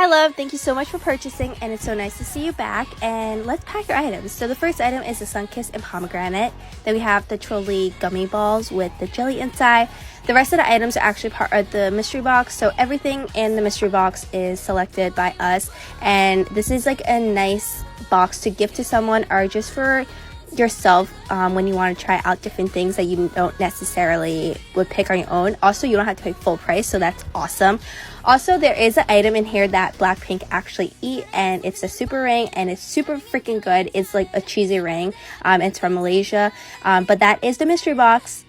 Hi love, thank you so much for purchasing, and it's so nice to see you back. And let's pack your items. So the first item is the Sunkist and pomegranate. Then we have the trolley gummy balls with the jelly inside. The rest of the items are actually part of the mystery box, so everything in the mystery box is selected by us, and this is like a nice box to give to someone or just for yourself when you want to try out different things that you don't necessarily would pick on your own. Also, you don't have to pay full price, so that's awesome. Also, there is an item in here that Blackpink actually eat, and it's a super ring, and it's super freaking good. It's like a cheesy ring. It's from Malaysia, but that is the mystery box.